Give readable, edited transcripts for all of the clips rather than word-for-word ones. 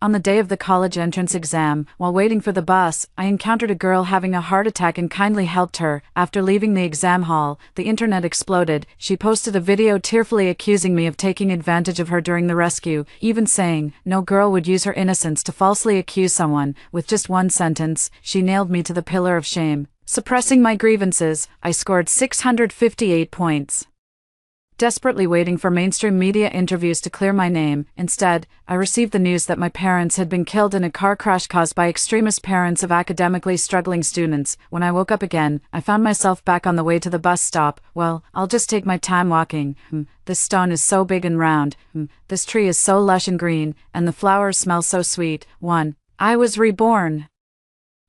On the day of the college entrance exam, while waiting for the bus, I encountered a girl having a heart attack and kindly helped her. After leaving the exam hall, the internet exploded. She posted a video tearfully accusing me of taking advantage of her during the rescue, even saying, "No girl would use her innocence to falsely accuse someone." With just one sentence, she nailed me to the pillar of shame. Suppressing my grievances, I scored 658 points. Desperately waiting for mainstream media interviews to clear my name, instead, I received the news that my parents had been killed in a car crash caused by extremist parents of academically struggling students. When I woke up again, I found myself back on the way to the bus stop. Well, I'll just take my time walking. This stone is so big and round. This tree is so lush and green, and the flowers smell so sweet. I was reborn.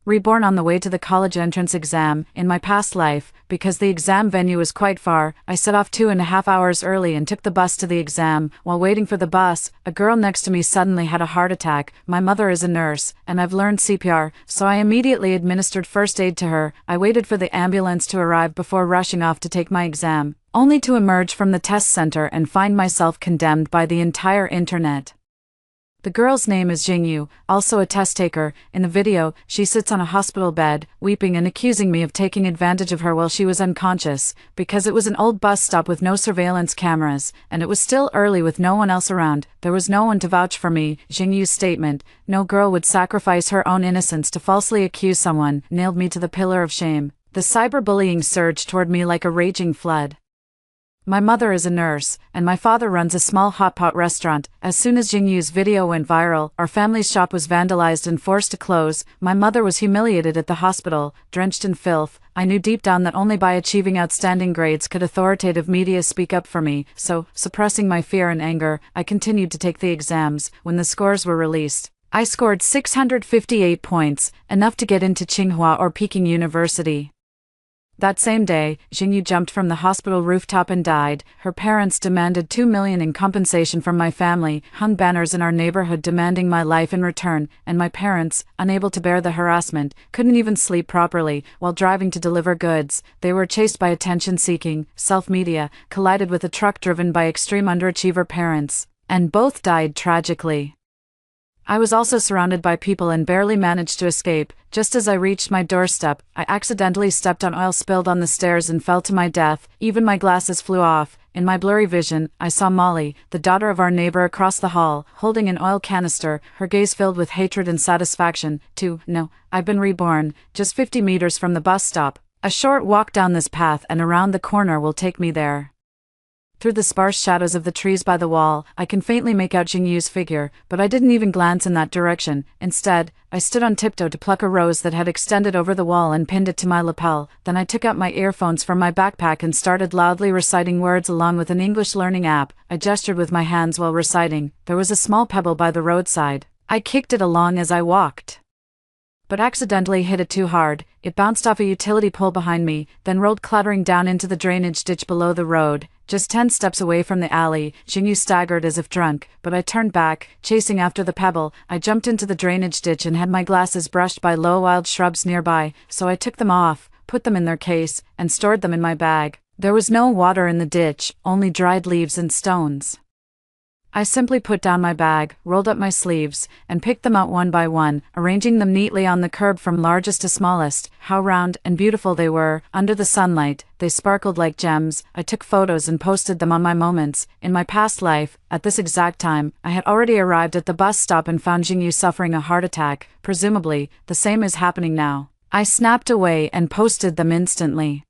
Reborn on the way to the college entrance exam. In my past life, because the exam venue was quite far, I set off 2.5 hours early and took the bus to the exam. While waiting for the bus, a girl next to me suddenly had a heart attack. My mother is a nurse, and I've learned CPR, so I immediately administered first aid to her. I waited for the ambulance to arrive before rushing off to take my exam, only to emerge from the test center and find myself condemned by the entire internet. The girl's name is Jingyu, also a test taker. In the video, she sits on a hospital bed, weeping and accusing me of taking advantage of her while she was unconscious. Because it was an old bus stop with no surveillance cameras, and it was still early with no one else around, there was no one to vouch for me. Jingyu's statement, "No girl would sacrifice her own innocence to falsely accuse someone," nailed me to the pillar of shame. The cyberbullying surged toward me like a raging flood. My mother is a nurse, and my father runs a small hot pot restaurant. As soon as Jingyu's video went viral, our family's shop was vandalized and forced to close. My mother was humiliated at the hospital, drenched in filth. I knew deep down that only by achieving outstanding grades could authoritative media speak up for me, so, suppressing my fear and anger, I continued to take the exams. When the scores were released, I scored 658 points, enough to get into Tsinghua or Peking University. That same day, Jingyu jumped from the hospital rooftop and died. Her parents demanded $2 million in compensation from my family, hung banners in our neighborhood demanding my life in return, and my parents, unable to bear the harassment, couldn't even sleep properly. While driving to deliver goods, they were chased by attention-seeking, self-media, collided with a truck driven by extreme underachiever parents, and both died tragically. I was also surrounded by people and barely managed to escape. Just as I reached my doorstep, I accidentally stepped on oil spilled on the stairs and fell to my death. Even my glasses flew off. In my blurry vision, I saw Molly, the daughter of our neighbor across the hall, holding an oil canister, her gaze filled with hatred and satisfaction. No, I've been reborn. Just 50 meters from the bus stop. A short walk down this path and around the corner will take me there. Through the sparse shadows of the trees by the wall, I can faintly make out Jingyu's figure, but I didn't even glance in that direction. Instead, I stood on tiptoe to pluck a rose that had extended over the wall and pinned it to my lapel. Then I took out my earphones from my backpack and started loudly reciting words along with an English learning app. I gestured with my hands while reciting. There was a small pebble by the roadside. I kicked it along as I walked, but accidentally hit it too hard. It bounced off a utility pole behind me, then rolled clattering down into the drainage ditch below the road. Just 10 steps away from the alley, Jingyu staggered as if drunk, but I turned back, chasing after the pebble. I jumped into the drainage ditch and had my glasses brushed by low wild shrubs nearby, so I took them off, put them in their case, and stored them in my bag. There was no water in the ditch, only dried leaves and stones. I simply put down my bag, rolled up my sleeves, and picked them out one by one, arranging them neatly on the curb from largest to smallest. How round and beautiful they were. Under the sunlight, they sparkled like gems. I took photos and posted them on my moments. In my past life, at this exact time, I had already arrived at the bus stop and found Jingyu suffering a heart attack. Presumably, the same is happening now. I snapped away and posted them instantly.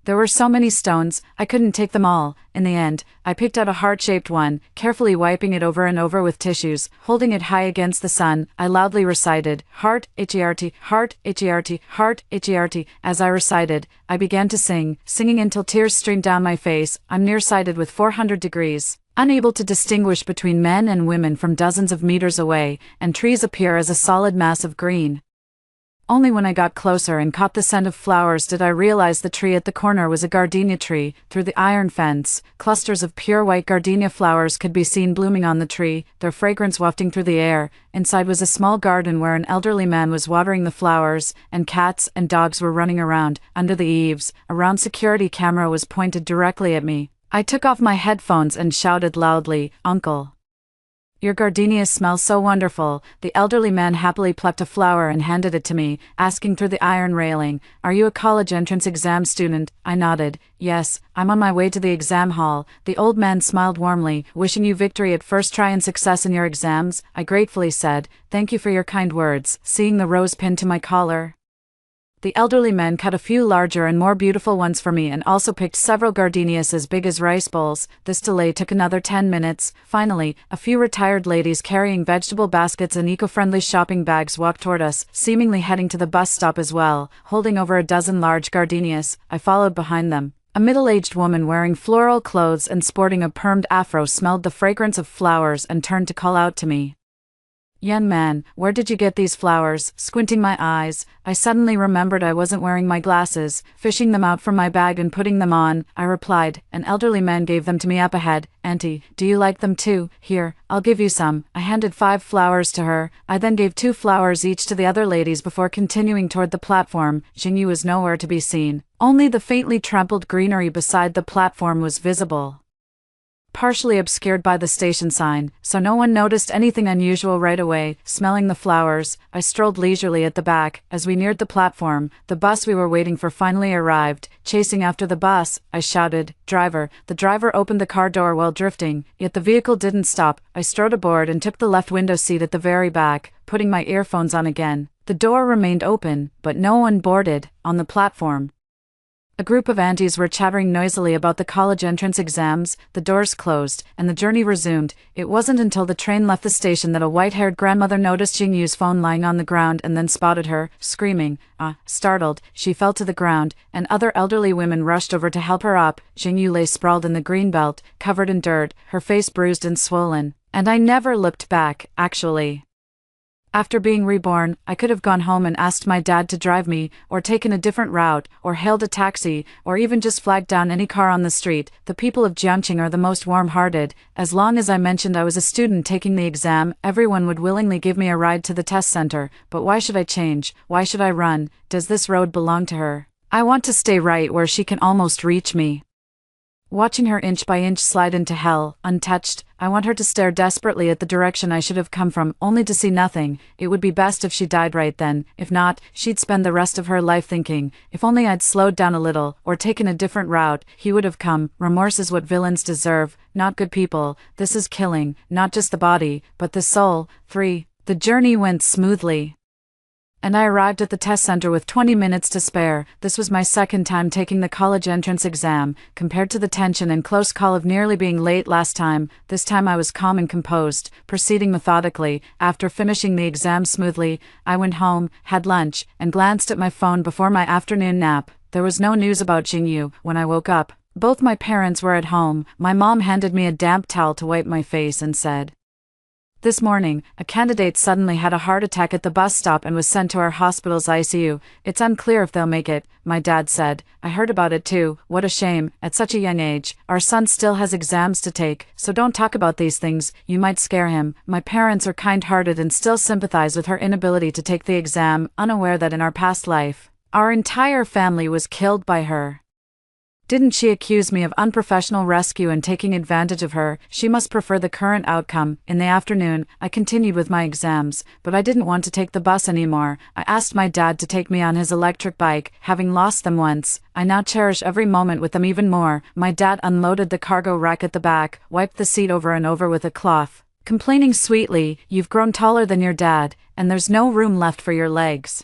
There were so many stones, I couldn't take them all. In the end, I picked out a heart-shaped one, carefully wiping it over and over with tissues. Holding it high against the sun, I loudly recited, "Heart, H-E-R-T, heart, H-E-R-T, heart, H-E-R-T." As I recited, I began to singing until tears streamed down my face. I'm nearsighted with 400 degrees, unable to distinguish between men and women from dozens of meters away, and trees appear as a solid mass of green. Only when I got closer and caught the scent of flowers did I realize the tree at the corner was a gardenia tree. Through the iron fence, clusters of pure white gardenia flowers could be seen blooming on the tree, their fragrance wafting through the air. Inside was a small garden where an elderly man was watering the flowers, and cats and dogs were running around. Under the eaves, a round security camera was pointed directly at me. I took off my headphones and shouted loudly, "Uncle." Your gardenia smells so wonderful. The elderly man happily plucked a flower and handed it to me, asking through the iron railing, "Are you a college entrance exam student?" I nodded. "Yes, I'm on my way to the exam hall." The old man smiled warmly. "Wishing you victory at first try and success in your exams," I gratefully said. "Thank you for your kind words." Seeing the rose pinned to my collar, the elderly man cut a few larger and more beautiful ones for me and also picked several gardenias as big as rice bowls. This delay took another 10 minutes. Finally, a few retired ladies carrying vegetable baskets and eco-friendly shopping bags walked toward us, seemingly heading to the bus stop as well, holding over a dozen large gardenias. I followed behind them. A middle-aged woman wearing floral clothes and sporting a permed afro smelled the fragrance of flowers and turned to call out to me. "Young man, where did you get these flowers?" Squinting my eyes, I suddenly remembered I wasn't wearing my glasses. Fishing them out from my bag and putting them on, I replied. An elderly man gave them to me up ahead. "Auntie, do you like them too? Here, I'll give you some." I handed 5 flowers to her. I then gave 2 flowers each to the other ladies before continuing toward the platform. Xingyu was nowhere to be seen. Only the faintly trampled greenery beside the platform was visible, partially obscured by the station sign, so no one noticed anything unusual right away. Smelling the flowers, I strolled leisurely at the back. As we neared the platform, the bus we were waiting for finally arrived. Chasing after the bus, I shouted, "Driver!" The driver opened the car door while drifting, yet the vehicle didn't stop. I strode aboard and took the left window seat at the very back, putting my earphones on again. The door remained open, but no one boarded. On the platform, a group of aunties were chattering noisily about the college entrance exams. The doors closed, and the journey resumed. It wasn't until the train left the station that a white-haired grandmother noticed Xingyu's phone lying on the ground and then spotted her, screaming. Startled, she fell to the ground, and other elderly women rushed over to help her up. Xingyu lay sprawled in the greenbelt, covered in dirt, her face bruised and swollen. And I never looked back, actually. After being reborn, I could have gone home and asked my dad to drive me, or taken a different route, or hailed a taxi, or even just flagged down any car on the street. The people of Jiangqing are the most warm-hearted. As long as I mentioned I was a student taking the exam, everyone would willingly give me a ride to the test center. But why should I change? Why should I run? Does this road belong to her? I want to stay right where she can almost reach me. Watching her inch by inch slide into hell, untouched, I want her to stare desperately at the direction I should have come from, only to see nothing. It would be best if she died right then. If not, she'd spend the rest of her life thinking, if only I'd slowed down a little, or taken a different route, he would have come. Remorse is what villains deserve, not good people. This is killing, not just the body, but the soul. 3. The journey went smoothly, and I arrived at the test center with 20 minutes to spare. This was my second time taking the college entrance exam. Compared to the tension and close call of nearly being late last time, this time I was calm and composed, proceeding methodically. After finishing the exam smoothly, I went home, had lunch, and glanced at my phone before my afternoon nap. There was no news about Xingyu. When I woke up, both my parents were at home. My mom handed me a damp towel to wipe my face and said, "This morning, a candidate suddenly had a heart attack at the bus stop and was sent to our hospital's ICU. It's unclear if they'll make it," my dad said. "I heard about it too. What a shame. At such a young age, our son still has exams to take, so don't talk about these things. You might scare him." My parents are kind-hearted and still sympathize with her inability to take the exam, unaware that in our past life, our entire family was killed by her. Didn't she accuse me of unprofessional rescue and taking advantage of her? She must prefer the current outcome. In the afternoon, I continued with my exams, but I didn't want to take the bus anymore. I asked my dad to take me on his electric bike. Having lost them once, I now cherish every moment with them even more. My dad unloaded the cargo rack at the back, wiped the seat over and over with a cloth, complaining sweetly, "You've grown taller than your dad, and there's no room left for your legs."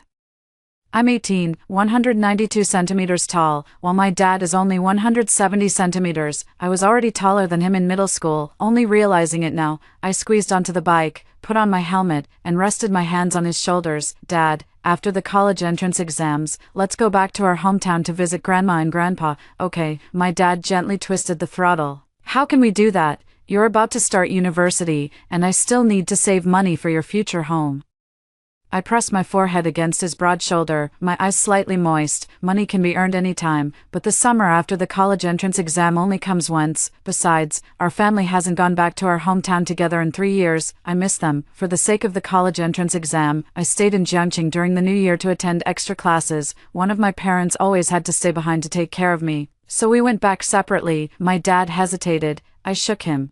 I'm 18, 192 centimeters tall, while my dad is only 170 centimeters. I was already taller than him in middle school, only realizing it now. I squeezed onto the bike, put on my helmet, and rested my hands on his shoulders. "Dad, after the college entrance exams, let's go back to our hometown to visit Grandma and Grandpa." "Okay." My dad gently twisted the throttle. "How can we do that? You're about to start university, and I still need to save money for your future home." I pressed my forehead against his broad shoulder, my eyes slightly moist. Money can be earned any time, but the summer after the college entrance exam only comes once. Besides, our family hasn't gone back to our hometown together in 3 years. I miss them. For the sake of the college entrance exam, I stayed in Jiangqing during the new year to attend extra classes. One of my parents always had to stay behind to take care of me, so we went back separately. My dad hesitated. I shook him.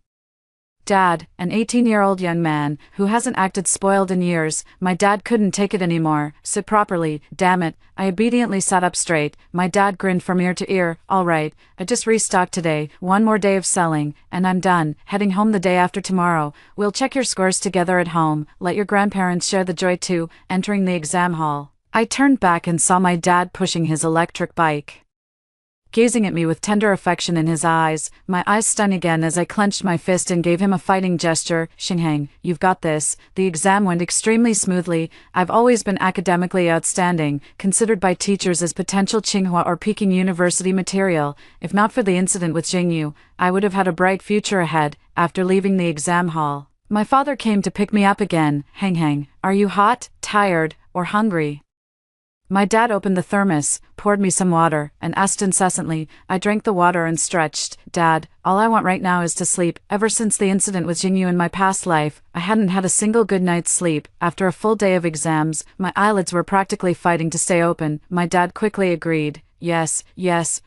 Dad, an 18-year-old young man, who hasn't acted spoiled in years. My dad couldn't take it anymore. Sit properly, damn it. I obediently sat up straight. My dad grinned from ear to ear. All right, I just restocked today, one more day of selling, and I'm done. Heading home the day after tomorrow. We'll check your scores together at home. Let your grandparents share the joy too. Entering the exam hall, I turned back and saw my dad pushing his electric bike, gazing at me with tender affection in his eyes. My eyes stung again as I clenched my fist and gave him a fighting gesture. Xinghang, you've got this. The exam went extremely smoothly. I've always been academically outstanding, considered by teachers as potential Tsinghua or Peking University material. If not for the incident with Jingyu, I would have had a bright future ahead. After leaving the exam hall, my father came to pick me up again. Hang, are you hot, tired, or hungry? My dad opened the thermos, poured me some water, and asked incessantly. I drank the water and stretched. Dad, all I want right now is to sleep. Ever since the incident with Jingyu in my past life, I hadn't had a single good night's sleep. After a full day of exams, my eyelids were practically fighting to stay open. My dad quickly agreed. Yes,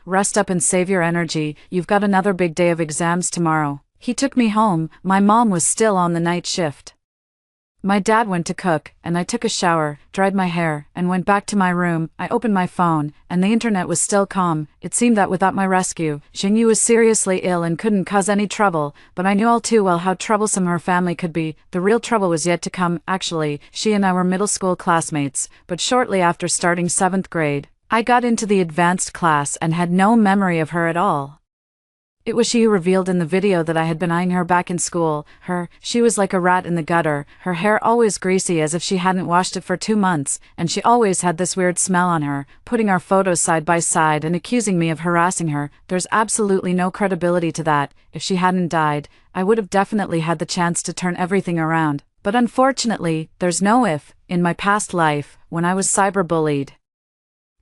rest up and save your energy. You've got another big day of exams tomorrow. He took me home. My mom was still on the night shift. My dad went to cook, and I took a shower, dried my hair, and went back to my room. I opened my phone, and the internet was still calm. It seemed that without my rescue, Jingyu was seriously ill and couldn't cause any trouble, but I knew all too well how troublesome her family could be. The real trouble was yet to come. Actually, she and I were middle school classmates, but shortly after starting 7th grade, I got into the advanced class and had no memory of her at all. It was she who revealed in the video that I had been eyeing her back in school. She was like a rat in the gutter, her hair always greasy as if she hadn't washed it for 2 months, and she always had this weird smell on her. Putting our photos side by side and accusing me of harassing her, there's absolutely no credibility to that. If she hadn't died, I would have definitely had the chance to turn everything around. But unfortunately, there's no if. In my past life, when I was cyberbullied,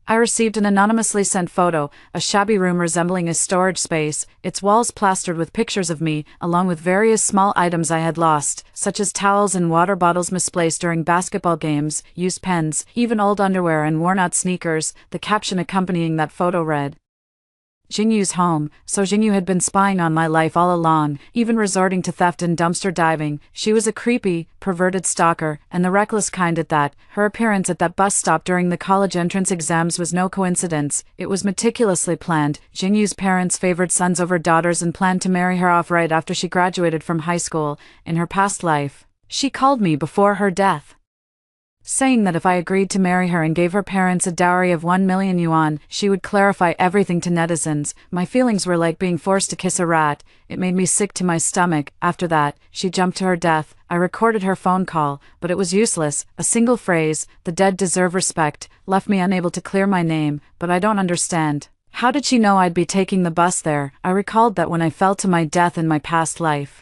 I received an anonymously sent photo, a shabby room resembling a storage space, its walls plastered with pictures of me, along with various small items I had lost, such as towels and water bottles misplaced during basketball games, used pens, even old underwear and worn-out sneakers. The caption accompanying that photo read, Jingyu's home. So Jingyu had been spying on my life all along, even resorting to theft and dumpster diving. She was a creepy, perverted stalker, and the reckless kind at that. Her appearance at that bus stop during the college entrance exams was no coincidence. It was meticulously planned. Jingyu's parents favored sons over daughters and planned to marry her off right after she graduated from high school. In her past life, she called me before her death, saying that if I agreed to marry her and gave her parents a dowry of 1 million yuan, she would clarify everything to netizens. My feelings were like being forced to kiss a rat. It made me sick to my stomach. After that, she jumped to her death. I recorded her phone call, but it was useless. A single phrase, "The dead deserve respect," left me unable to clear my name. But I don't understand. How did she know I'd be taking the bus there? I recalled that when I fell to my death in my past life,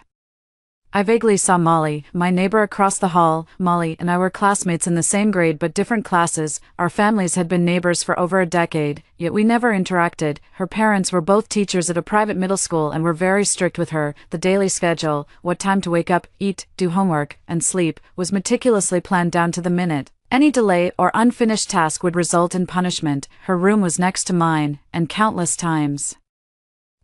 I vaguely saw Molly, my neighbor across the hall. Molly and I were classmates in the same grade but different classes. Our families had been neighbors for over a decade, yet we never interacted. Her parents were both teachers at a private middle school and were very strict with her. The daily schedule, what time to wake up, eat, do homework, and sleep, was meticulously planned down to the minute. Any delay or unfinished task would result in punishment. Her room was next to mine, and countless times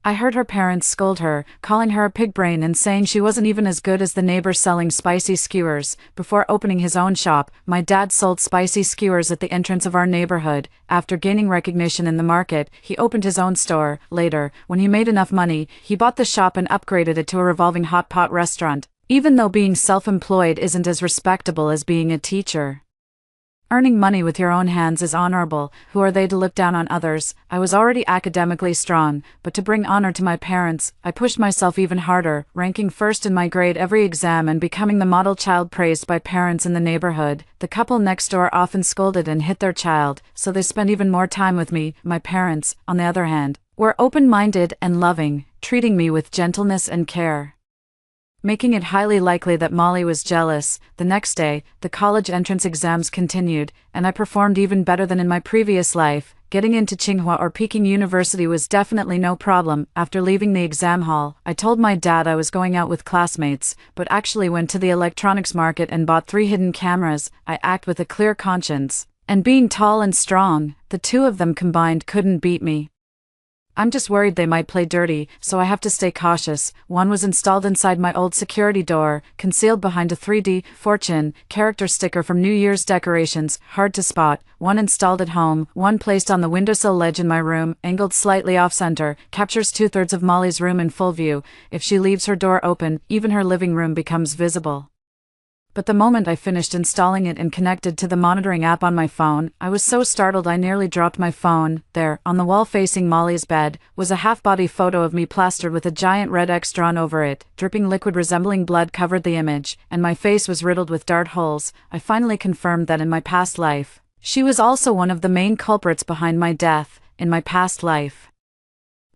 I heard her parents scold her, calling her a pig brain and saying she wasn't even as good as the neighbor selling spicy skewers. Before opening his own shop, my dad sold spicy skewers at the entrance of our neighborhood. After gaining recognition in the market, he opened his own store. Later, when he made enough money, he bought the shop and upgraded it to a revolving hot pot restaurant. Even though being self-employed isn't as respectable as being a teacher, earning money with your own hands is honorable. Who are they to look down on others? I was already academically strong, but to bring honor to my parents, I pushed myself even harder, ranking first in my grade every exam and becoming the model child praised by parents in the neighborhood. The couple next door often scolded and hit their child, so they spent even more time with me. My parents, on the other hand, were open-minded and loving, treating me with gentleness and care, making it highly likely that Molly was jealous. The next day, the college entrance exams continued, and I performed even better than in my previous life. Getting into Tsinghua or Peking University was definitely no problem. After leaving the exam hall, I told my dad I was going out with classmates, but actually went to the electronics market and bought 3 hidden cameras. I act with a clear conscience, and being tall and strong, the two of them combined couldn't beat me. I'm just worried they might play dirty, so I have to stay cautious. One was installed inside my old security door, concealed behind a 3D fortune character sticker from New Year's decorations, hard to spot. One installed at home, one placed on the windowsill ledge in my room, angled slightly off-center, captures 2/3 of Molly's room in full view. If she leaves her door open, even her living room becomes visible. But the moment I finished installing it and connected to the monitoring app on my phone, I was so startled I nearly dropped my phone. There, on the wall facing Molly's bed, was a half-body photo of me plastered with a giant red X drawn over it. Dripping liquid resembling blood covered the image, and my face was riddled with dart holes. I finally confirmed that in my past life, she was also one of the main culprits behind my death, in my past life.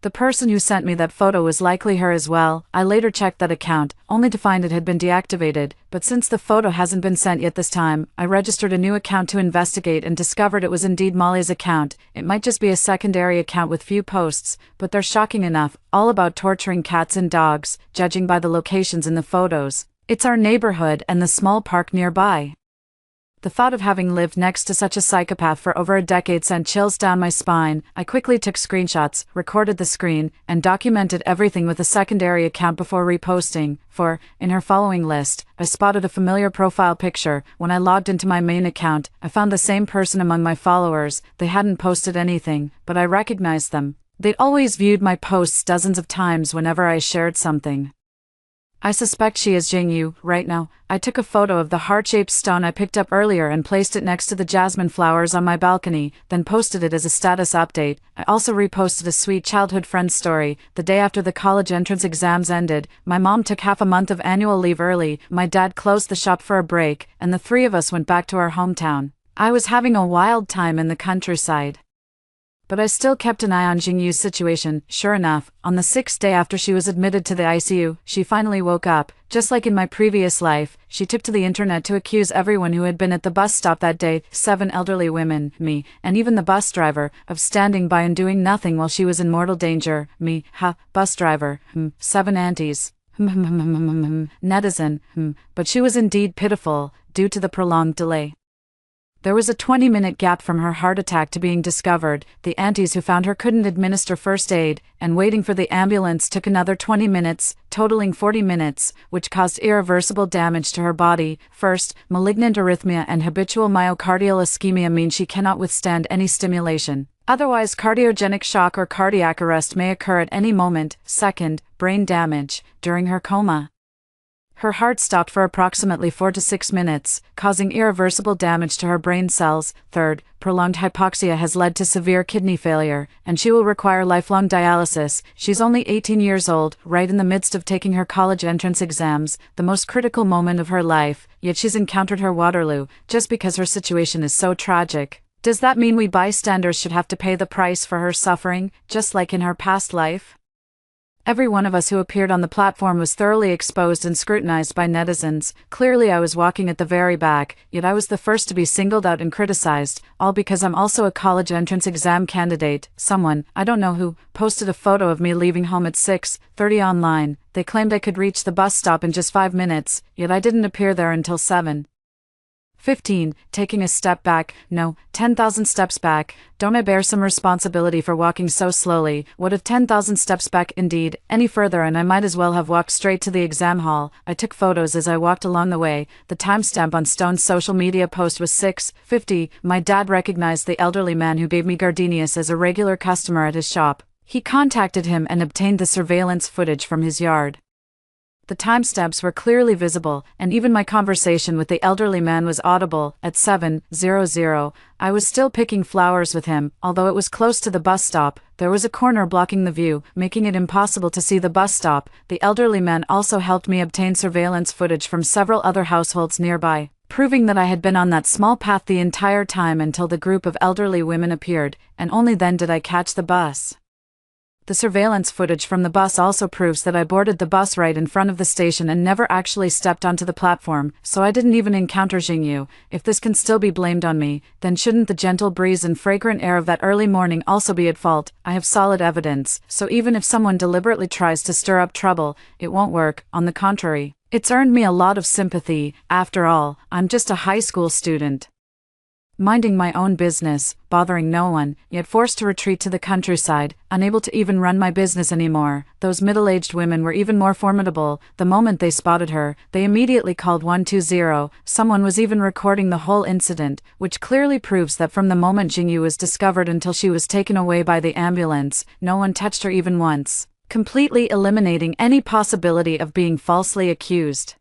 The person who sent me that photo was likely her as well. I later checked that account, only to find it had been deactivated, but since the photo hasn't been sent yet this time, I registered a new account to investigate and discovered it was indeed Molly's account. It might just be a secondary account with few posts, but they're shocking enough, all about torturing cats and dogs, judging by the locations in the photos. It's our neighborhood and the small park nearby. The thought of having lived next to such a psychopath for over a decade sent chills down my spine. I quickly took screenshots, recorded the screen, and documented everything with a secondary account before reposting. For, in her following list, I spotted a familiar profile picture. When I logged into my main account, I found the same person among my followers. They hadn't posted anything, but I recognized them. They'd always viewed my posts dozens of times whenever I shared something. I suspect she is Jingyu. Right now, I took a photo of the heart-shaped stone I picked up earlier and placed it next to the jasmine flowers on my balcony, then posted it as a status update. I also reposted a sweet childhood friend story. The day after the college entrance exams ended, my mom took half a month of annual leave early, my dad closed the shop for a break, and the three of us went back to our hometown. I was having a wild time in the countryside. But I still kept an eye on Jingyu's situation. Sure enough, on the 6th day after she was admitted to the ICU, she finally woke up. Just like in my previous life, she took to the internet to accuse everyone who had been at the bus stop that day, 7 elderly women, me, and even the bus driver, of standing by and doing nothing while she was in mortal danger. Me, bus driver, 7 aunties. Netizen, but she was indeed pitiful, due to the prolonged delay. There was a 20-minute gap from her heart attack to being discovered. The aunties who found her couldn't administer first aid, and waiting for the ambulance took another 20 minutes, totaling 40 minutes, which caused irreversible damage to her body. First, malignant arrhythmia and habitual myocardial ischemia mean she cannot withstand any stimulation. Otherwise, cardiogenic shock or cardiac arrest may occur at any moment. Second, brain damage. During her coma, her heart stopped for approximately 4 to 6 minutes, causing irreversible damage to her brain cells. Third, prolonged hypoxia has led to severe kidney failure, and she will require lifelong dialysis. She's only 18 years old, right in the midst of taking her college entrance exams, the most critical moment of her life, yet she's encountered her Waterloo, just because her situation is so tragic. Does that mean we bystanders should have to pay the price for her suffering, just like in her past life? Every one of us who appeared on the platform was thoroughly exposed and scrutinized by netizens. Clearly I was walking at the very back, yet I was the first to be singled out and criticized, all because I'm also a college entrance exam candidate. Someone, I don't know who, posted a photo of me leaving home at 6:30 online. They claimed I could reach the bus stop in just 5 minutes, yet I didn't appear there until 7:15, taking a step back, no, 10,000 steps back. Don't I bear some responsibility for walking so slowly? What if 10,000 steps back indeed, any further, and I might as well have walked straight to the exam hall. I took photos as I walked along the way. The timestamp on Stone's social media post was 6:50. My dad recognized the elderly man who gave me gardenias as a regular customer at his shop. He contacted him and obtained the surveillance footage from his yard. The timestamps were clearly visible, and even my conversation with the elderly man was audible. At 7:00, I was still picking flowers with him. Although it was close to the bus stop, there was a corner blocking the view, making it impossible to see the bus stop. The elderly man also helped me obtain surveillance footage from several other households nearby, proving that I had been on that small path the entire time until the group of elderly women appeared, and only then did I catch the bus. The surveillance footage from the bus also proves that I boarded the bus right in front of the station and never actually stepped onto the platform, so I didn't even encounter Jingyu. If this can still be blamed on me, then shouldn't the gentle breeze and fragrant air of that early morning also be at fault? I have solid evidence, so even if someone deliberately tries to stir up trouble, it won't work. On the contrary, it's earned me a lot of sympathy. After all, I'm just a high school student. Minding my own business, bothering no one, yet forced to retreat to the countryside, unable to even run my business anymore. Those middle-aged women were even more formidable. The moment they spotted her, they immediately called 120. Someone was even recording the whole incident, which clearly proves that from the moment Jingyu was discovered until she was taken away by the ambulance, no one touched her even once, completely eliminating any possibility of being falsely accused.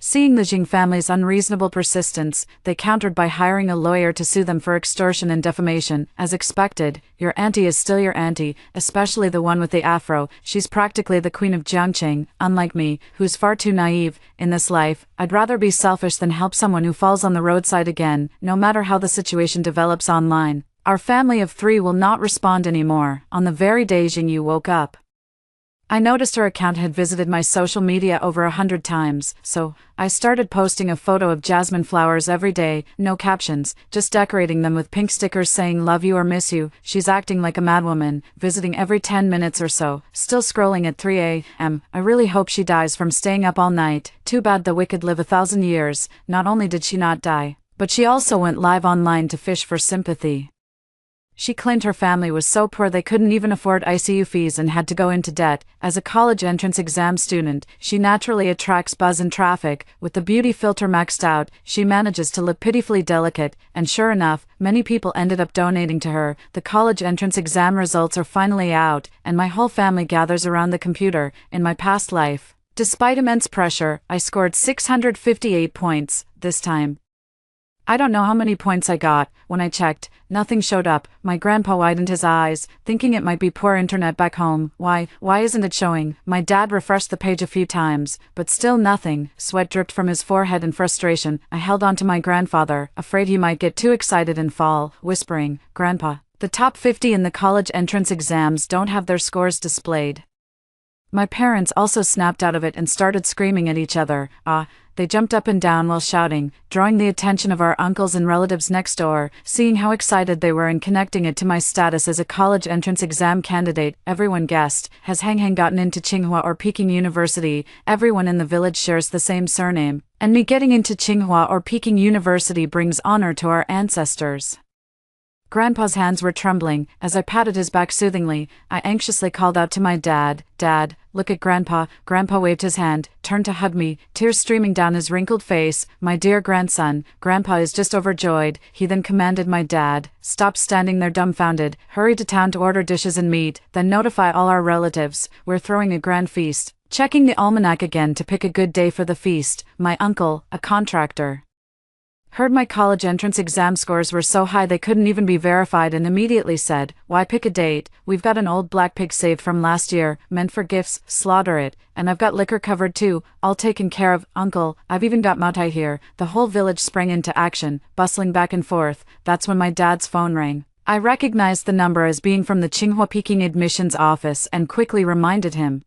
Seeing the Jing family's unreasonable persistence, they countered by hiring a lawyer to sue them for extortion and defamation. As expected, your auntie is still your auntie, especially the one with the afro. She's practically the queen of Jiangqing, unlike me, who's far too naive. In this life, I'd rather be selfish than help someone who falls on the roadside again, no matter how the situation develops online. Our family of 3 will not respond anymore. On the very day Jingyu woke up, I noticed her account had visited my social media over 100 times, so I started posting a photo of jasmine flowers every day, no captions, just decorating them with pink stickers saying love you or miss you. She's acting like a madwoman, visiting every 10 minutes or so, still scrolling at 3 a.m. I really hope she dies from staying up all night. Too bad the wicked live 1,000 years. Not only did she not die, but she also went live online to fish for sympathy. She claimed her family was so poor they couldn't even afford ICU fees and had to go into debt. As a college entrance exam student, she naturally attracts buzz and traffic. With the beauty filter maxed out, she manages to look pitifully delicate, and sure enough, many people ended up donating to her. The college entrance exam results are finally out, and my whole family gathers around the computer. In my past life, despite immense pressure, I scored 658 points, this time. I don't know how many points I got. When I checked, nothing showed up. My grandpa widened his eyes, thinking it might be poor internet back home. Why isn't it showing? My dad refreshed the page a few times, but still nothing. Sweat dripped from his forehead in frustration. I held on to my grandfather, afraid he might get too excited and fall, whispering, "Grandpa, the top 50 in the college entrance exams don't have their scores displayed." My parents also snapped out of it and started screaming at each other. They jumped up and down while shouting, drawing the attention of our uncles and relatives next door. Seeing how excited they were and connecting it to my status as a college entrance exam candidate, everyone guessed, has Hang Hang gotten into Tsinghua or Peking University? Everyone in the village shares the same surname, and me getting into Tsinghua or Peking University brings honor to our ancestors. Grandpa's hands were trembling. As I patted his back soothingly, I anxiously called out to my dad, "Dad, look at Grandpa." Grandpa waved his hand, turned to hug me, tears streaming down his wrinkled face. "My dear grandson." Grandpa is just overjoyed. He then commanded my dad, "Stop standing there dumbfounded, hurry to town to order dishes and meat, then notify all our relatives. We're throwing a grand feast." Checking the almanac again to pick a good day for the feast, my uncle, a contractor, heard my college entrance exam scores were so high they couldn't even be verified and immediately said, "Why pick a date? We've got an old black pig saved from last year, meant for gifts, slaughter it, and I've got liquor covered too, all taken care of, uncle, I've even got Matai here." The whole village sprang into action, bustling back and forth. That's when my dad's phone rang. I recognized the number as being from the Tsinghua Peking admissions office and quickly reminded him,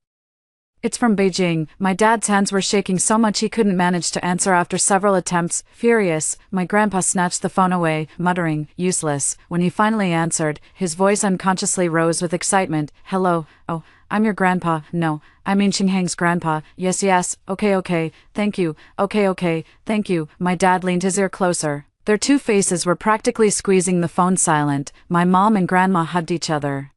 "It's from Beijing." My dad's hands were shaking so much he couldn't manage to answer after several attempts. Furious, my grandpa snatched the phone away, muttering, "Useless." When he finally answered, his voice unconsciously rose with excitement. "Hello, oh, I'm your grandpa." "No, I mean Xing Hang's grandpa." Yes, okay, thank you, okay, thank you." My dad leaned his ear closer. Their two faces were practically squeezing the phone silent. My mom and grandma hugged each other,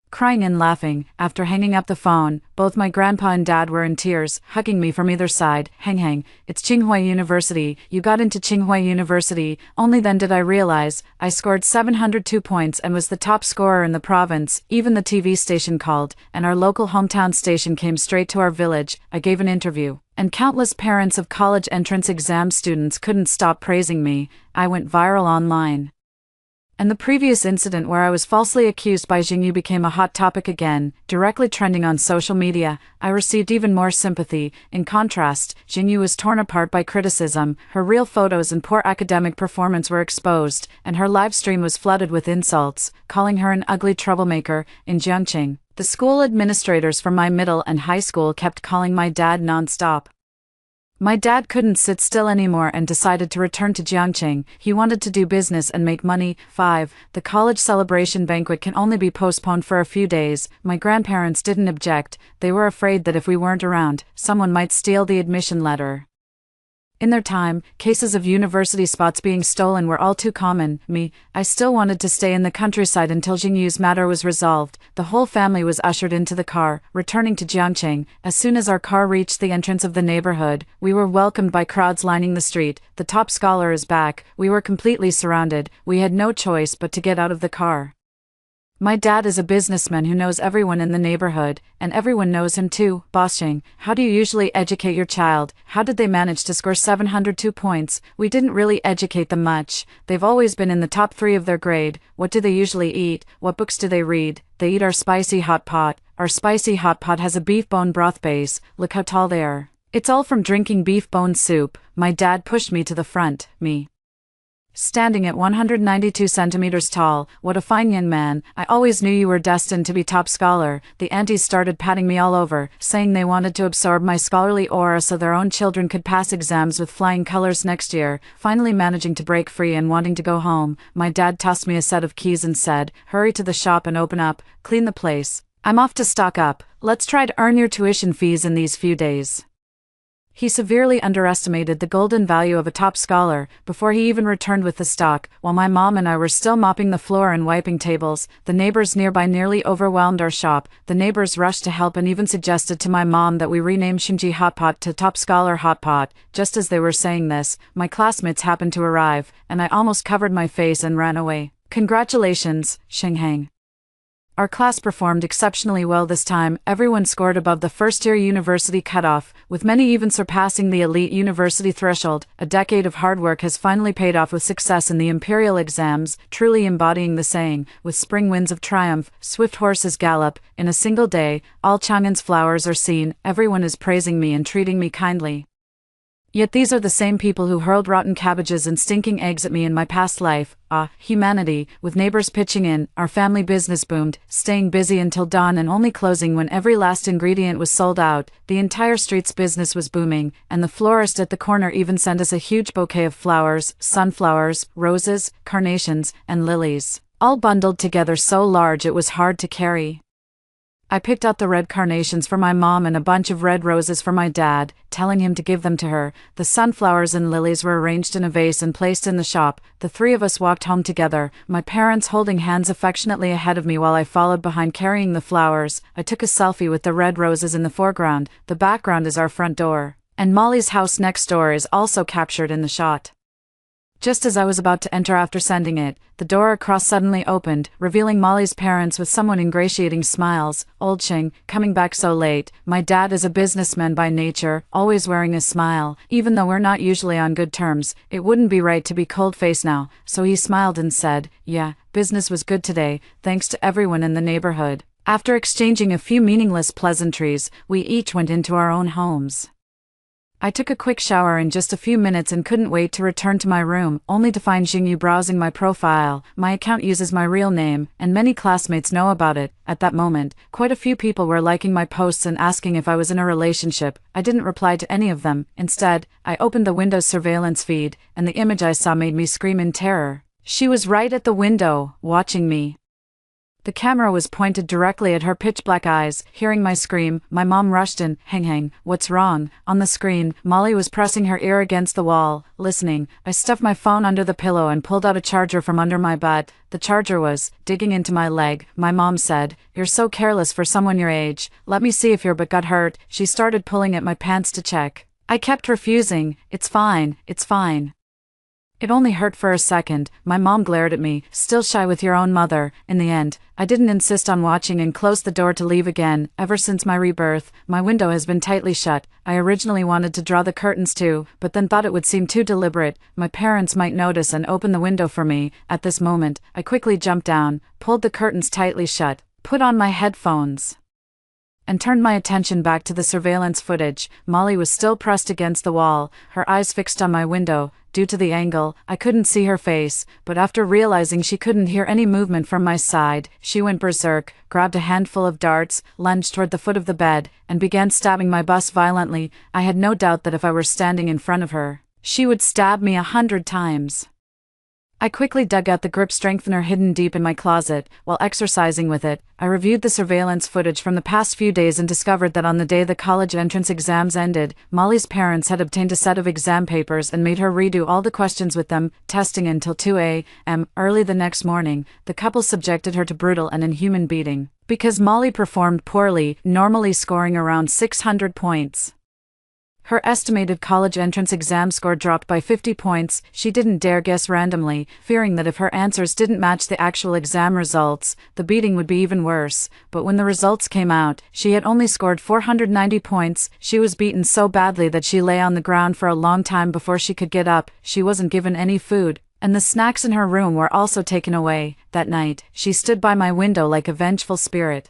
crying and laughing. After hanging up the phone, both my grandpa and dad were in tears, hugging me from either side. Hang, it's Tsinghua University. You got into Tsinghua University." Only then did I realize, I scored 702 points and was the top scorer in the province. Even the TV station called, and our local hometown station came straight to our village. I gave an interview, and countless parents of college entrance exam students couldn't stop praising me. I went viral online. And the previous incident where I was falsely accused by Jingyu became a hot topic again, directly trending on social media. I received even more sympathy. In contrast, Jingyu was torn apart by criticism. Her real photos and poor academic performance were exposed, and her live stream was flooded with insults, calling her an ugly troublemaker. In Jiangqing, the school administrators from my middle and high school kept calling my dad non-stop. My dad couldn't sit still anymore and decided to return to Jiangqing. He wanted to do business and make money. 5. The college celebration banquet can only be postponed for a few days. My grandparents didn't object. They were afraid that if we weren't around, someone might steal the admission letter. In their time, cases of university spots being stolen were all too common. I still wanted to stay in the countryside until Jingyu's matter was resolved. The whole family was ushered into the car, returning to Jiangqing. As soon as our car reached the entrance of the neighborhood, we were welcomed by crowds lining the street. The top scholar is back. We were completely surrounded. We had no choice but to get out of the car. My dad is a businessman who knows everyone in the neighborhood, and everyone knows him too. Boss Xing, how do you usually educate your child? How did they manage to score 702 points? We didn't really educate them much. They've always been in the top 3 of their grade. What do they usually eat? What books do they read? They eat our spicy hot pot. Our spicy hot pot has a beef bone broth base. Look how tall they are. It's all from drinking beef bone soup. My dad pushed me to the front. Standing at 192 centimeters tall, what a fine young man. I always knew you were destined to be top scholar. The aunties started patting me all over, saying they wanted to absorb my scholarly aura so their own children could pass exams with flying colors next year. Finally managing to break free and wanting to go home, my dad tossed me a set of keys and said, "Hurry to the shop and open up, clean the place. I'm off to stock up. Let's try to earn your tuition fees in these few days." He severely underestimated the golden value of a top scholar. Before he even returned with the stock, while my mom and I were still mopping the floor and wiping tables, the neighbors nearby nearly overwhelmed our shop. The neighbors rushed to help and even suggested to my mom that we rename Xingji Hot Pot to Top Scholar Hot Pot. Just as they were saying this, my classmates happened to arrive, and I almost covered my face and ran away. Congratulations, Xinghang. Our class performed exceptionally well this time. Everyone scored above the first-year university cutoff, with many even surpassing the elite university threshold. A decade of hard work has finally paid off with success in the imperial exams, truly embodying the saying, with spring winds of triumph, swift horses gallop. In a single day, all Chang'an's flowers are seen. Everyone is praising me and treating me kindly. Yet these are the same people who hurled rotten cabbages and stinking eggs at me in my past life. Humanity. With neighbors pitching in, our family business boomed, staying busy until dawn and only closing when every last ingredient was sold out. The entire street's business was booming, and the florist at the corner even sent us a huge bouquet of flowers, sunflowers, roses, carnations, and lilies, all bundled together so large it was hard to carry. I picked out the red carnations for my mom and a bunch of red roses for my dad, telling him to give them to her. The sunflowers and lilies were arranged in a vase and placed in the shop. The 3 of us walked home together, my parents holding hands affectionately ahead of me while I followed behind carrying the flowers. I took a selfie with the red roses in the foreground. The background is our front door, and Molly's house next door is also captured in the shot. Just as I was about to enter after sending it, the door across suddenly opened, revealing Molly's parents with somewhat ingratiating smiles. Old Xing, coming back so late. My dad is a businessman by nature, always wearing a smile. Even though we're not usually on good terms, it wouldn't be right to be cold-faced now, so he smiled and said, "Yeah, business was good today, thanks to everyone in the neighborhood." After exchanging a few meaningless pleasantries, we each went into our own homes. I took a quick shower in just a few minutes and couldn't wait to return to my room, only to find Jingyu browsing my profile. My account uses my real name, and many classmates know about it. At that moment, quite a few people were liking my posts and asking if I was in a relationship. I didn't reply to any of them. Instead, I opened the Windows surveillance feed, and the image I saw made me scream in terror. She was right at the window, watching me. The camera was pointed directly at her pitch-black eyes. Hearing my scream, my mom rushed in. Hang, what's wrong? On the screen, Molly was pressing her ear against the wall, listening. I stuffed my phone under the pillow and pulled out a charger from under my butt. The charger was digging into my leg. My mom said, "You're so careless for someone your age. Let me see if your butt got hurt." She started pulling at my pants to check. I kept refusing. It's fine, it's fine." It only hurt for a second. My mom glared at me, "Still shy with your own mother." In the end, I didn't insist on watching and closed the door to leave again. Ever since my rebirth, my window has been tightly shut. I originally wanted to draw the curtains too, but then thought it would seem too deliberate. My parents might notice and open the window for me. At this moment, I quickly jumped down, pulled the curtains tightly shut, put on my headphones, and turned my attention back to the surveillance footage. Molly was still pressed against the wall, her eyes fixed on my window. Due to the angle, I couldn't see her face, but after realizing she couldn't hear any movement from my side, she went berserk, grabbed a handful of darts, lunged toward the foot of the bed, and began stabbing my bust violently. I had no doubt that if I were standing in front of her, she would stab me 100 times. I quickly dug out the grip strengthener hidden deep in my closet. While exercising with it, I reviewed the surveillance footage from the past few days and discovered that on the day the college entrance exams ended, Molly's parents had obtained a set of exam papers and made her redo all the questions with them, testing until 2 a.m. Early the next morning, the couple subjected her to brutal and inhuman beating. Because Molly performed poorly, normally scoring around 600 points. Her estimated college entrance exam score dropped by 50 points. She didn't dare guess randomly, fearing that if her answers didn't match the actual exam results, the beating would be even worse. But when the results came out, she had only scored 490 points. She was beaten so badly that she lay on the ground for a long time before she could get up. She wasn't given any food, and the snacks in her room were also taken away. That night, she stood by my window like a vengeful spirit,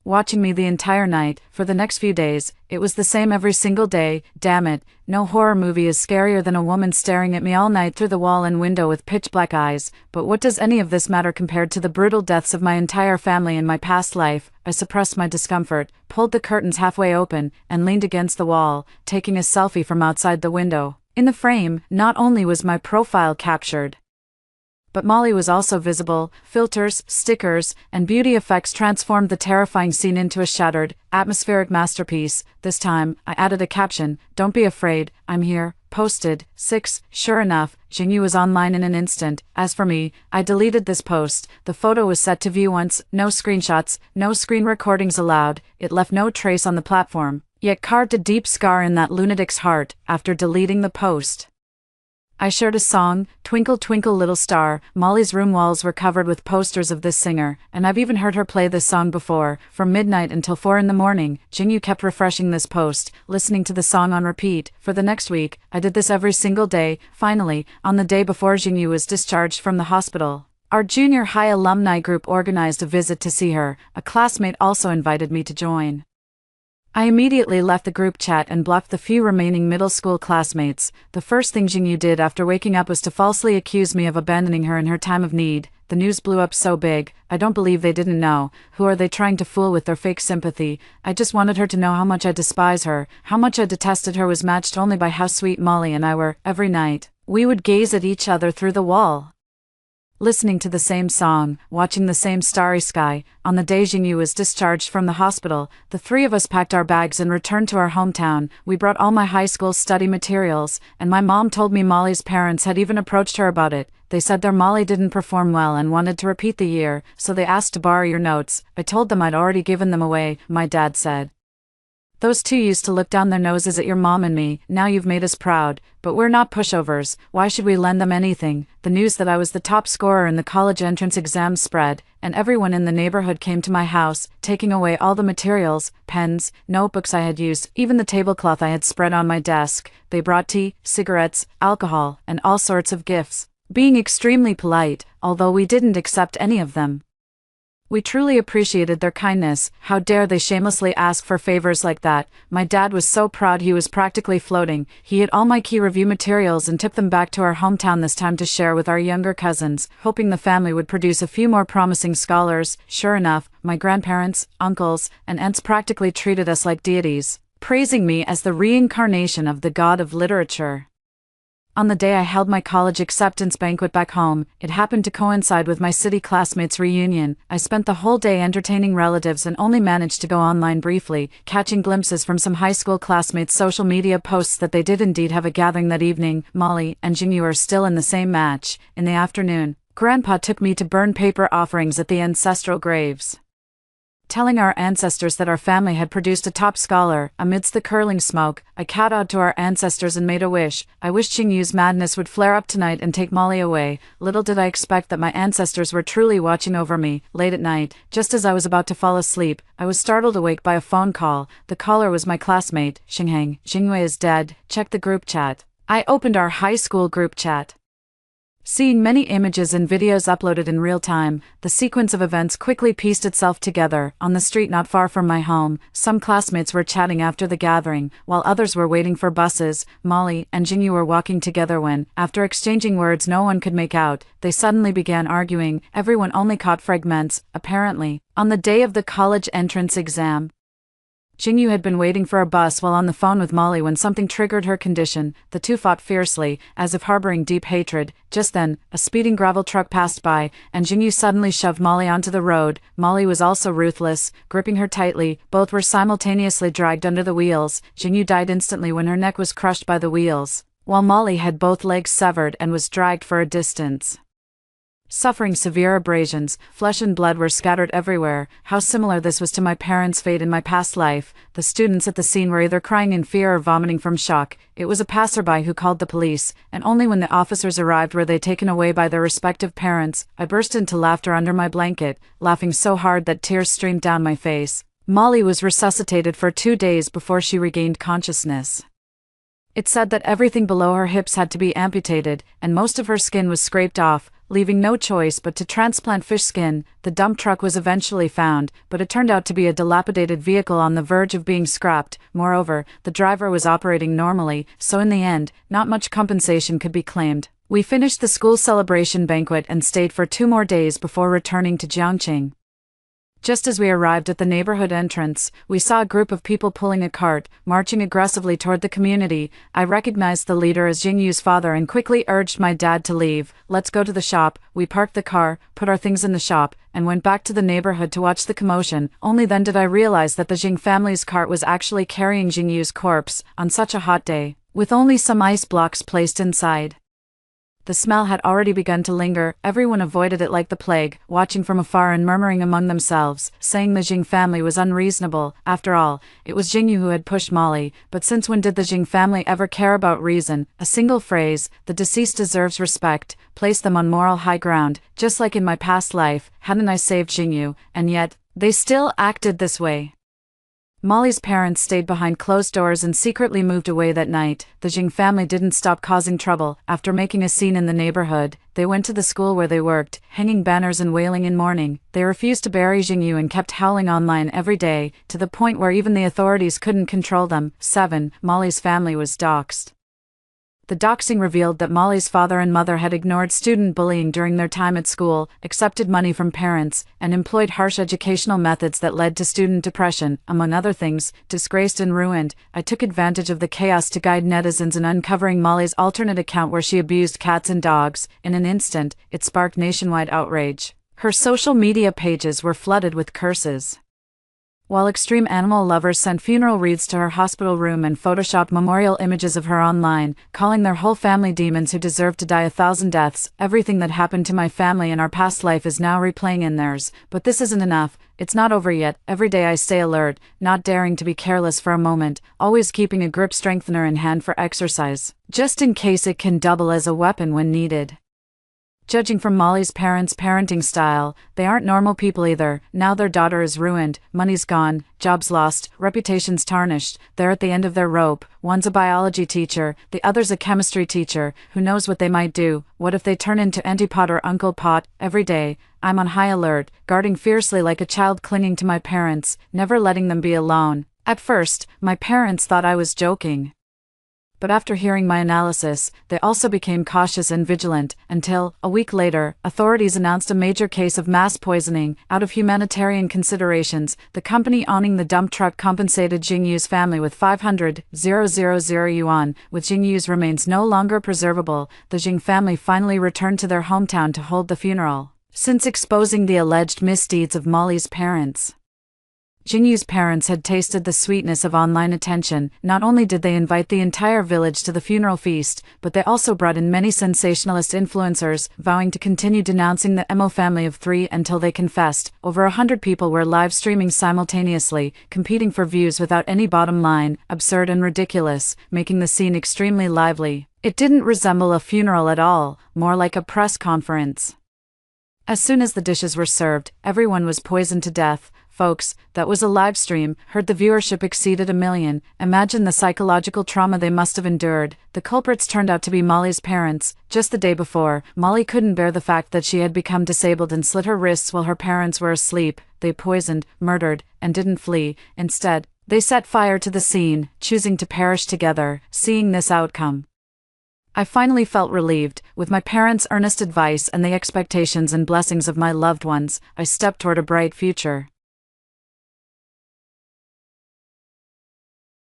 watching me the entire night. For the next few days, it was the same every single day. Damn it, no horror movie is scarier than a woman staring at me all night through the wall and window with pitch black eyes. But what does any of this matter compared to the brutal deaths of my entire family in my past life? I suppressed my discomfort, pulled the curtains halfway open, and leaned against the wall, taking a selfie from outside the window. In the frame, not only was my profile captured, but Molly was also visible. Filters, stickers, and beauty effects transformed the terrifying scene into a shattered, atmospheric masterpiece. This time, I added a caption, "Don't be afraid, I'm here." Posted. 6. Sure enough, Jingyu was online in an instant. As for me, I deleted this post. The photo was set to view once, no screenshots, no screen recordings allowed. It left no trace on the platform, yet carved a deep scar in that lunatic's heart. After deleting the post, I shared a song, Twinkle Twinkle Little Star. Molly's room walls were covered with posters of this singer, and I've even heard her play this song before. From midnight until 4 in the morning, Jingyu kept refreshing this post, listening to the song on repeat. For the next week, I did this every single day. Finally, on the day before Jingyu was discharged from the hospital, our junior high alumni group organized a visit to see her. A classmate also invited me to join. I immediately left the group chat and blocked the few remaining middle school classmates. The first thing Jingyu did after waking up was to falsely accuse me of abandoning her in her time of need. The news blew up so big, I don't believe they didn't know. Who are they trying to fool with their fake sympathy? I just wanted her to know how much I despise her, how much I detested her was matched only by how sweet Molly and I were. Every night, we would gaze at each other through the wall, listening to the same song, watching the same starry sky. On the day Jingyu was discharged from the hospital, the three of us packed our bags and returned to our hometown. We brought all my high school study materials, and my mom told me Molly's parents had even approached her about it. They said their Molly didn't perform well and wanted to repeat the year, so they asked to borrow your notes. I told them I'd already given them away. My dad said, "Those two used to look down their noses at your mom and me. Now you've made us proud, but we're not pushovers. Why should we lend them anything?" The news that I was the top scorer in the college entrance exam spread, and everyone in the neighborhood came to my house, taking away all the materials, pens, notebooks I had used, even the tablecloth I had spread on my desk. They brought tea, cigarettes, alcohol, and all sorts of gifts, being extremely polite, although we didn't accept any of them. We truly appreciated their kindness. How dare they shamelessly ask for favors like that? My dad was so proud he was practically floating. He had all my key review materials and tipped them back to our hometown this time to share with our younger cousins, hoping the family would produce a few more promising scholars. Sure enough, my grandparents, uncles, and aunts practically treated us like deities, praising me as the reincarnation of the god of literature. On the day I held my college acceptance banquet back home, it happened to coincide with my city classmates' reunion. I spent the whole day entertaining relatives and only managed to go online briefly, catching glimpses from some high school classmates' social media posts that they did indeed have a gathering that evening. Molly and Jingyu are still in the same match. In the afternoon, Grandpa took me to burn paper offerings at the ancestral graves, telling our ancestors that our family had produced a top scholar. Amidst the curling smoke, I kowtowed to our ancestors and made a wish. I wished Jingyu's madness would flare up tonight and take Molly away. Little did I expect that my ancestors were truly watching over me. Late at night, just as I was about to fall asleep, I was startled awake by a phone call. The caller was my classmate, Xingheng. "Jingyu is dead. Check the group chat." I opened our high school group chat. Seeing many images and videos uploaded in real time, the sequence of events quickly pieced itself together. On the street not far from my home, some classmates were chatting after the gathering, while others were waiting for buses. Molly and Jingyu were walking together when, after exchanging words no one could make out, they suddenly began arguing. Everyone only caught fragments, apparently, on the day of the college entrance exam. Jingyu had been waiting for a bus while on the phone with Molly when something triggered her condition. The two fought fiercely, as if harboring deep hatred. Just then, a speeding gravel truck passed by, and Jingyu suddenly shoved Molly onto the road. Molly was also ruthless, gripping her tightly. Both were simultaneously dragged under the wheels. Jingyu died instantly when her neck was crushed by the wheels, while Molly had both legs severed and was dragged for a distance. Suffering severe abrasions, flesh and blood were scattered everywhere. How similar this was to my parents' fate in my past life. The students at the scene were either crying in fear or vomiting from shock. It was a passerby who called the police, and only when the officers arrived were they taken away by their respective parents. I burst into laughter under my blanket, laughing so hard that tears streamed down my face. Molly was resuscitated for 2 days before she regained consciousness. It said that everything below her hips had to be amputated, and most of her skin was scraped off, leaving no choice but to transplant fish skin. The dump truck was eventually found, but it turned out to be a dilapidated vehicle on the verge of being scrapped. Moreover, the driver was operating normally, so in the end, not much compensation could be claimed. We finished the school celebration banquet and stayed for 2 more days before returning to Jiangqing. Just as we arrived at the neighborhood entrance, we saw a group of people pulling a cart, marching aggressively toward the community. I recognized the leader as Jingyu's father and quickly urged my dad to leave. Let's go to the shop. We parked the car, put our things in the shop, and went back to the neighborhood to watch the commotion. Only then did I realize that the Jing family's cart was actually carrying Jingyu's corpse, on such a hot day, with only some ice blocks placed inside. The smell had already begun to linger. Everyone avoided it like the plague, watching from afar and murmuring among themselves, saying the Jing family was unreasonable. After all, it was Jingyu who had pushed Molly, but since when did the Jing family ever care about reason? A single phrase, "The deceased deserves respect," placed them on moral high ground. Just like in my past life, hadn't I saved Jingyu, and yet, they still acted this way. Molly's parents stayed behind closed doors and secretly moved away that night. The Jing family didn't stop causing trouble. After making a scene in the neighborhood, they went to the school where they worked, hanging banners and wailing in mourning. They refused to bury Jingyu and kept howling online every day, to the point where even the authorities couldn't control them. 7. Molly's family was doxxed. The doxing revealed that Molly's father and mother had ignored student bullying during their time at school, accepted money from parents, and employed harsh educational methods that led to student depression, among other things. Disgraced and ruined, I took advantage of the chaos to guide netizens in uncovering Molly's alternate account where she abused cats and dogs. In an instant, it sparked nationwide outrage. Her social media pages were flooded with curses, while extreme animal lovers sent funeral wreaths to her hospital room and photoshopped memorial images of her online, calling their whole family demons who deserved to die 1,000 deaths. Everything that happened to my family in our past life is now replaying in theirs, but this isn't enough. It's not over yet. Every day I stay alert, not daring to be careless for a moment, always keeping a grip strengthener in hand for exercise, just in case it can double as a weapon when needed. Judging from Molly's parents' parenting style, they aren't normal people either. Now their daughter is ruined, money's gone, jobs lost, reputations tarnished. They're at the end of their rope. One's a biology teacher, the other's a chemistry teacher. Who knows what they might do? What if they turn into Auntie Pot or Uncle Pot? Every day, I'm on high alert, guarding fiercely like a child clinging to my parents, never letting them be alone. At first, my parents thought I was joking, but after hearing my analysis, they also became cautious and vigilant, until, a week later, authorities announced a major case of mass poisoning. Out of humanitarian considerations, the company owning the dump truck compensated Jingyu's family with 500,000 yuan. With Jingyu's remains no longer preservable, the Jing family finally returned to their hometown to hold the funeral, since exposing the alleged misdeeds of Molly's parents. Jingyu's parents had tasted the sweetness of online attention. Not only did they invite the entire village to the funeral feast, but they also brought in many sensationalist influencers, vowing to continue denouncing the Mo family of 3 until they confessed. Over 100 people were live streaming simultaneously, competing for views without any bottom line, absurd and ridiculous, making the scene extremely lively. It didn't resemble a funeral at all, more like a press conference. As soon as the dishes were served, everyone was poisoned to death. Folks, that was a live stream, heard the viewership exceeded 1 million. Imagine the psychological trauma they must have endured. The culprits turned out to be Molly's parents. Just the day before, Molly couldn't bear the fact that she had become disabled and slit her wrists while her parents were asleep. They poisoned, murdered, and didn't flee. Instead, they set fire to the scene, choosing to perish together. Seeing this outcome, I finally felt relieved. With my parents' earnest advice and the expectations and blessings of my loved ones, I stepped toward a bright future.